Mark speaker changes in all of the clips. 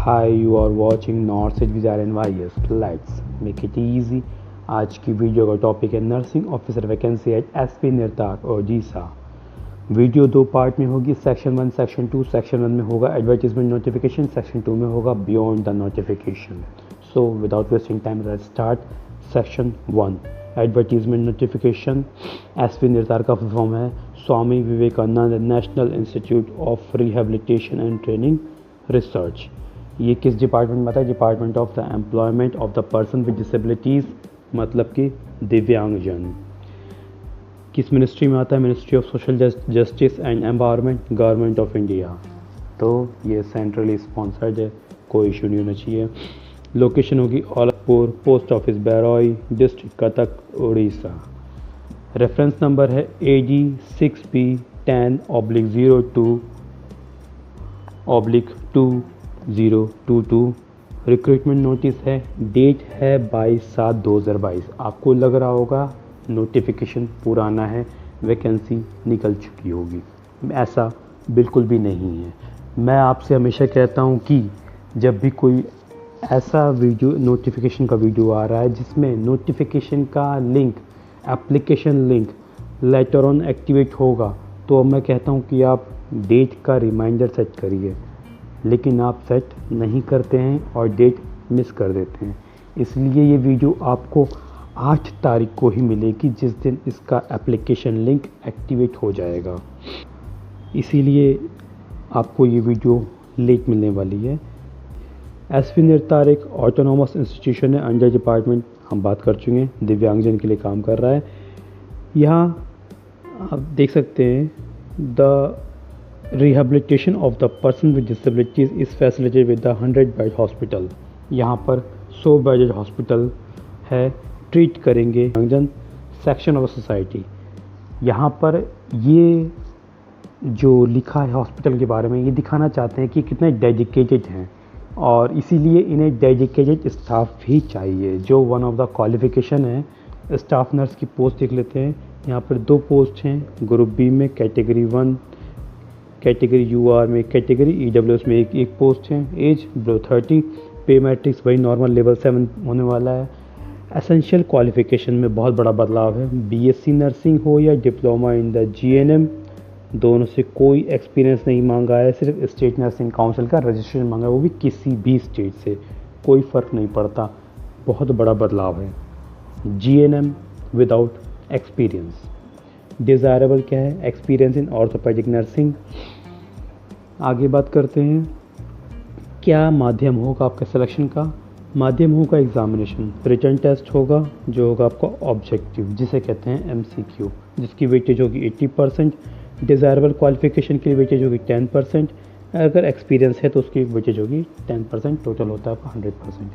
Speaker 1: Hi, you are watching North East Visa NYS. Let's make it easy. आज की video का topic है nursing officer vacancy at SV NIRTAR और जीसा। Video दो पार्ट में होगी। Section 1 section 2। सेक्शन 1 में होगा एडवर्टीजमेंट नोटिफिकेशन, सेक्शन 2 में होगा beyond the notification. So without wasting time let's start. Section 1 advertisement notification. SV NIRTAR का फुल फॉर्म है Swami Vivekananda national institute of rehabilitation and training research. ये किस डिपार्टमेंट में आता है? Department of the employment of the person with disabilities, मतलब कि दिव्यांगजन। किस मिनिस्ट्री में आता है? Ministry of social justice and empowerment, government of India. तो ये सेंट्रली स्पॉन्सर्ड है, कोई इशू नहीं होना चाहिए। लोकेशन होगी Olatpur, post office Bairoi, district Cuttack, Orissa. Reference number है AG 6B10/02/2022। रिक्रूटमेंट नोटिस है, डेट है 22/7/2022। आपको लग रहा होगा नोटिफिकेशन पुराना है, वैकेंसी निकल चुकी होगी। ऐसा बिल्कुल भी नहीं है। मैं आपसे हमेशा कहता हूं कि जब भी कोई ऐसा वीडियो नोटिफिकेशन का वीडियो आ रहा है जिसमें नोटिफिकेशन का link, application link later on activate होगा, तो मैं कहता हूं कि आप डेट का रिमाइंडर सेट करिए, लेकिन आप सेट नहीं करते हैं और डेट मिस कर देते हैं। इसलिए ये वीडियो आपको 8 तारीख को ही मिलेगी, जिस दिन इसका एप्लीकेशन लिंक एक्टिवेट हो जाएगा। इसीलिए आपको ये वीडियो लेट मिलने वाली है। एसपी निर्ताक एक ऑटोनॉमस इंस्टीट्यूशन है, अंडर डिपार्टमेंट हम बात कर चुके हैं, दिव्यांगजन के लिए काम कर रहा है। यहाँ आप देख सकते हैं the rehabilitation of the person with disabilities is facilitated with the 100 bed hospital. यहाँ पर 100 बेडेड हॉस्पिटल है, ट्रीट करेंगे दिव्यांगजन सेक्शन ऑफ सोसाइटी। यहाँ पर ये जो लिखा है हॉस्पिटल के बारे में, ये दिखाना चाहते हैं कि कितने डेडिकेटेड हैं, और इसीलिए इन्हें डेडिकेटेड स्टाफ भी चाहिए, जो वन ऑफ द क्वालिफ़िकेशन है। स्टाफ नर्स की पोस्ट देख लेते हैं। यहाँ पर 2 पोस्ट हैं, ग्रुप बी में कैटेगरी 1, कैटेगरी UR में, कैटेगरी EWS में एक पोस्ट है। एज बिलो 30, पे मैट्रिक्स वही नॉर्मल लेवल 7 होने वाला है। एसेंशियल क्वालिफ़िकेशन में बहुत बड़ा बदलाव है। BSc नर्सिंग हो या डिप्लोमा इन द GNM, दोनों से कोई एक्सपीरियंस नहीं मांगा है, सिर्फ स्टेट नर्सिंग काउंसिल का रजिस्ट्रेशन मांगा है, वो भी किसी भी स्टेट से, कोई फ़र्क नहीं पड़ता। बहुत बड़ा बदलाव है। GNM without experience. डिज़ायरेबल क्या है? Experience in orthopaedic nursing. आगे बात करते हैं, क्या माध्यम होगा आपका सिलेक्शन का? माध्यम होगा एग्जामिनेशन, रिटन टेस्ट होगा, जो होगा आपका ऑब्जेक्टिव, जिसे कहते हैं MCQ, जिसकी वेटेज होगी 80%। डिज़ायरेबल क्वालिफिकेशन के लिए वेटेज होगी 10%। अगर एक्सपीरियंस है तो उसकी वेटेज होगी 10%। टोटल होता है आपका 100%।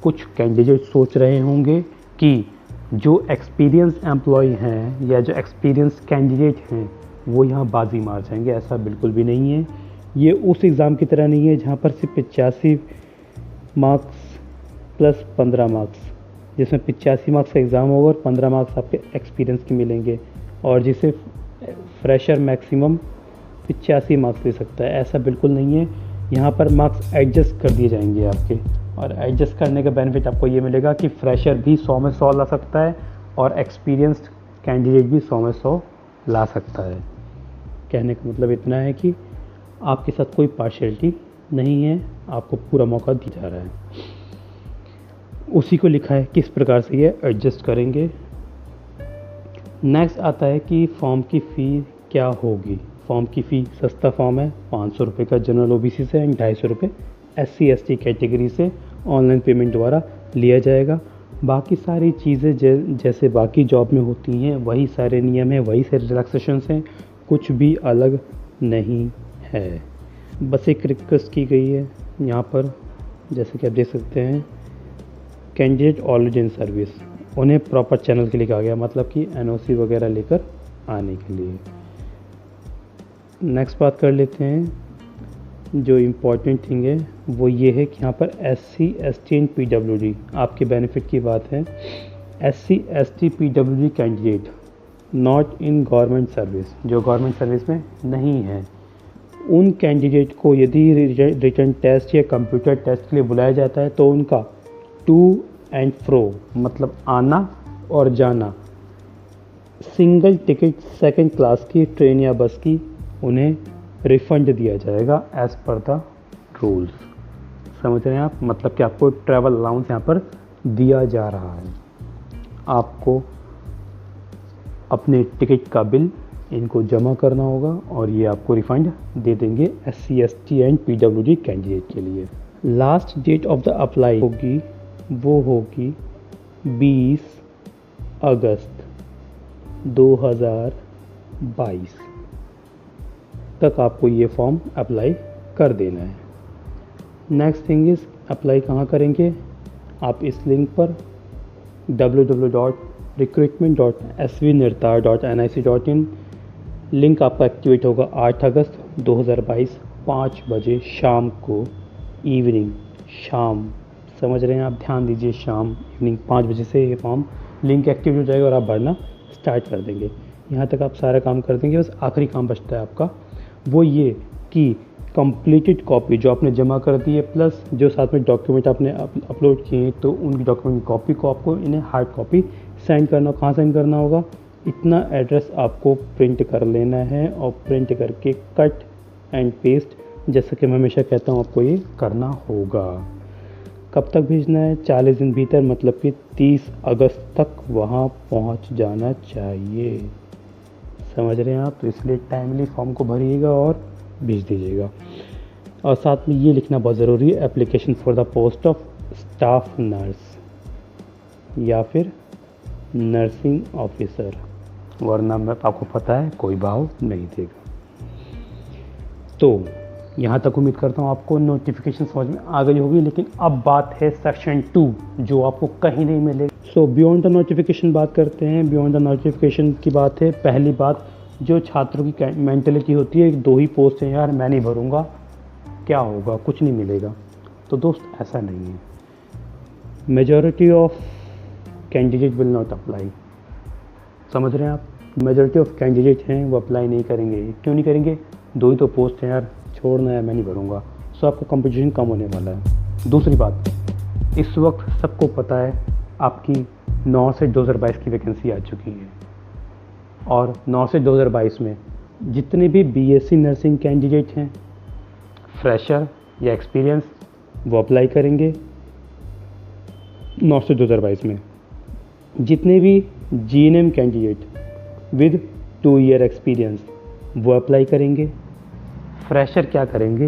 Speaker 1: कुछ कैंडिडेट सोच रहे होंगे कि जो एक्सपीरियंस एम्प्लॉय हैं या जो एक्सपीरियंस कैंडिडेट हैं वो यहाँ बाजी मार जाएंगे। ऐसा बिल्कुल भी नहीं है। ये उस एग्ज़ाम की तरह नहीं है जहाँ पर सिर्फ 85 मार्क्स प्लस 15 मार्क्स, जिसमें 85 मार्क्स का एग्ज़ाम होगा और 15 मार्क्स आपके एक्सपीरियंस के मिलेंगे, और जिसे फ्रेशर मैक्सिमम 85 मार्क्स ले सकता है। ऐसा बिल्कुल नहीं है। यहाँ पर मार्क्स एडजस्ट कर दिए जाएंगे आपके, और एडजस्ट करने का बेनिफिट आपको ये मिलेगा कि फ्रेशर भी 100 में 100 ला सकता है और एक्सपीरियंस्ड कैंडिडेट भी 100 में 100 ला सकता है। कहने का मतलब इतना है कि आपके साथ कोई पार्शियलिटी नहीं है, आपको पूरा मौका दिया जा रहा है। उसी को लिखा है किस प्रकार से ये एडजस्ट करेंगे। नेक्स्ट आता है कि फॉर्म की फ़ी क्या होगी। फॉर्म की फ़ी सस्ता फॉर्म है, 500 रुपये का जनरल OBC से एंड 250 रुपये SC ST कैटेगरी से ऑनलाइन पेमेंट द्वारा लिया जाएगा। बाकी सारी चीज़ें जैसे बाकी जॉब में होती हैं वही सारे नियम हैं, वही सारे रिलैक्सेशंस हैं, कुछ भी अलग नहीं है। बस एक रिक्वेस्ट की गई है यहाँ पर, जैसे कि आप देख सकते हैं, कैंडिडेट ऑलरेडी इन सर्विस, उन्हें प्रॉपर चैनल के लिए कहा गया, मतलब कि NOC वगैरह लेकर आने के लिए। नेक्स्ट बात कर लेते हैं, जो इम्पोर्टेंट थिंग है वो ये है कि यहाँ पर SC ST एंड PWD आपके बेनिफिट की बात है। SC ST PWD candidate not in government service, जो गवर्नमेंट सर्विस में नहीं है, उन कैंडिडेट को यदि रिटन टेस्ट या कंप्यूटर टेस्ट के लिए बुलाया जाता है तो उनका टू एंड फ्रो मतलब आना और जाना, सिंगल टिकट सेकंड क्लास की ट्रेन या बस की उन्हें रिफंड दिया जाएगा एज पर द रूल्स। समझ रहे हैं आप, मतलब कि आपको ट्रैवल अलाउंस यहाँ पर दिया जा रहा है। आपको अपने टिकट का बिल इनको जमा करना होगा और ये आपको रिफंड दे देंगे SC ST and PWD candidate के लिए। Last date of the apply होगी वो होगी 20 अगस्त 2022 तक आपको ये फॉर्म अप्लाई कर देना है। नेक्स्ट थिंग इज़ अप्लाई कहाँ करेंगे, आप इस लिंक पर www.recruitment.svnirtar.nic.in लिंक आपका एक्टिवेट होगा 8 अगस्त 2022 5 बजे शाम को, इवनिंग शाम, समझ रहे हैं आप, ध्यान दीजिए, शाम इवनिंग 5 बजे से ये फॉर्म लिंक एक्टिवेट हो जाएगा और आप भरना स्टार्ट कर देंगे। यहाँ तक आप सारा काम कर देंगे, बस आखिरी काम बचता है आपका, वो ये कि कंप्लीटेड कॉपी जो आपने जमा कर दी है प्लस जो साथ में डॉक्यूमेंट आपने अपलोड किए हैं तो उनकी डॉक्यूमेंट कॉपी को आपको इन्हें हार्ड कॉपी सेंड करना। कहाँ सेंड करना होगा, इतना एड्रेस आपको प्रिंट कर लेना है और प्रिंट करके कट एंड पेस्ट, जैसा कि मैं हमेशा कहता हूँ, आपको ये करना होगा। कब तक भेजना है, 40 दिन भीतर, मतलब कि 30 अगस्त तक वहाँ पहुँच जाना चाहिए। समझ रहे हैं आप, तो इसलिए टाइमली फॉर्म को भरिएगा और भेज दीजिएगा। और साथ में ये लिखना बहुत ज़रूरी है, application for the post of staff nurse या फिर नर्सिंग ऑफिसर, वरना मैं आपको पता है कोई भाव नहीं देगा। तो यहाँ तक उम्मीद करता हूँ आपको नोटिफिकेशन समझ में आ गई होगी। लेकिन अब बात है सेक्शन 2 जो आपको कहीं नहीं मिलेगा। सो बियॉन्ड द नोटिफिकेशन बात करते हैं। बियॉन्ड द नोटिफिकेशन की बात है, पहली बात जो छात्रों की मेंटेलिटी होती है, 2 ही पोस्ट हैं यार, मैं नहीं भरूँगा, क्या होगा, कुछ नहीं मिलेगा। तो दोस्त ऐसा नहीं है, majority of candidate will not apply. समझ रहे हैं आप, मेजॉरिटी ऑफ कैंडिडेट हैं वो अप्लाई नहीं करेंगे। क्यों नहीं करेंगे, 2 ही तो पोस्ट हैं यार, छोड़ना है, मैं नहीं भरूँगा। सो आपको कंपटीशन कम होने वाला है। दूसरी बात, इस वक्त सबको पता है आपकी 9 से 2022 की वैकेंसी आ चुकी है और 9 से 2022 में जितने भी BSc नर्सिंग कैंडिडेट हैं, फ्रेशर या एक्सपीरियंस, वो अप्लाई करेंगे 9 से 2022 में। जितने भी GNM candidate with 2 year experience वो अप्लाई करेंगे। फ्रेशर क्या करेंगे,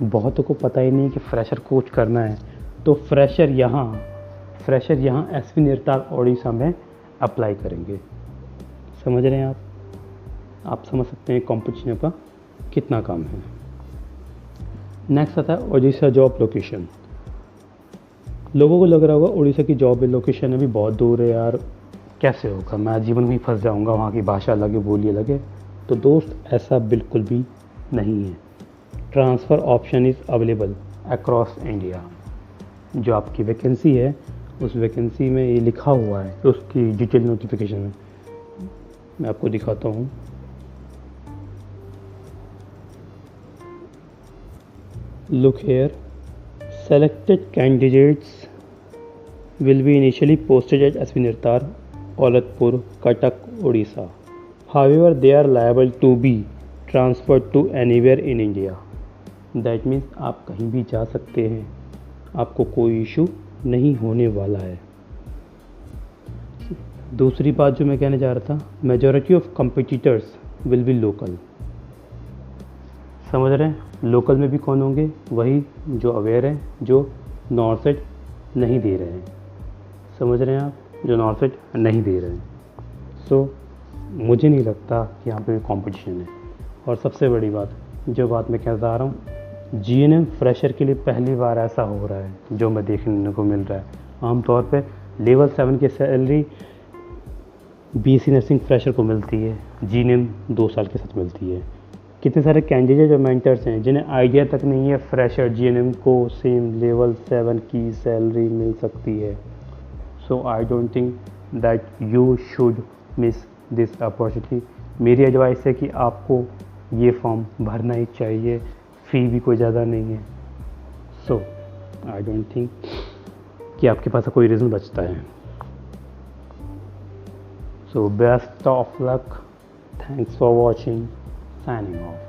Speaker 1: बहुतों को पता ही नहीं कि फ्रेशर को कुछ करना है, तो फ्रेशर यहाँ SV निर्तार ओडिशा में अप्लाई करेंगे। समझ रहे हैं आप समझ सकते हैं कंपटीशन का कितना काम है। नेक्स्ट आता है ओडिशा जॉब लोकेशन। लोगों को लग रहा होगा उड़ीसा की जॉब लोकेशन अभी बहुत दूर है यार, कैसे होगा, मैं जीवन में ही फंस जाऊंगा, वहाँ की भाषा अलग है, बोली अलग है। तो दोस्त ऐसा बिल्कुल भी नहीं है। Transfer option is available across India. जो आपकी वैकेंसी है उस वैकेंसी में ये लिखा हुआ है, उसकी डिटेल नोटिफिकेशन में मैं आपको दिखाता हूँ। Look here, selected candidates will be initially posted at SV Nirtar, Aulatpur, Cuttack, Odisha. However, they are liable to be transferred to anywhere in India. That means आप कहीं भी जा सकते हैं, आपको कोई इशू नहीं होने वाला है। दूसरी बात जो मैं कहने जा रहा था, majority of competitors will be local. समझ रहे हैं, लोकल में भी कौन होंगे, वही जो अवेयर हैं, जो नॉर्थ सेट नहीं दे रहे हैं। समझ रहे हैं आप, जो नॉर्थ सेट नहीं दे रहे हैं। सो मुझे नहीं लगता कि यहाँ पे कंपटीशन है। और सबसे बड़ी बात, जो बात मैं कहना चाह रहा हूँ, GNM फ्रेशर के लिए पहली बार ऐसा हो रहा है जो मैं देखने को मिल रहा है। आमतौर पे लेवल 7 की सैलरी BSc नर्सिंग फ्रेशर को मिलती है, GNM 2 साल के साथ मिलती है। कितने सारे कैंडिडेट और मेंटर्स हैं जिन्हें आइडिया तक नहीं है फ्रेशर GNM को सेम लेवल 7 की सैलरी मिल सकती है। So I don't think that you should miss this opportunity. मेरी एडवाइस है कि आपको ये फॉर्म भरना ही चाहिए, फ़ी भी कोई ज़्यादा नहीं है। सो आई डोंट थिंक कि आपके पास कोई रीज़न बचता है। So best of luck, thanks for watching, signing off.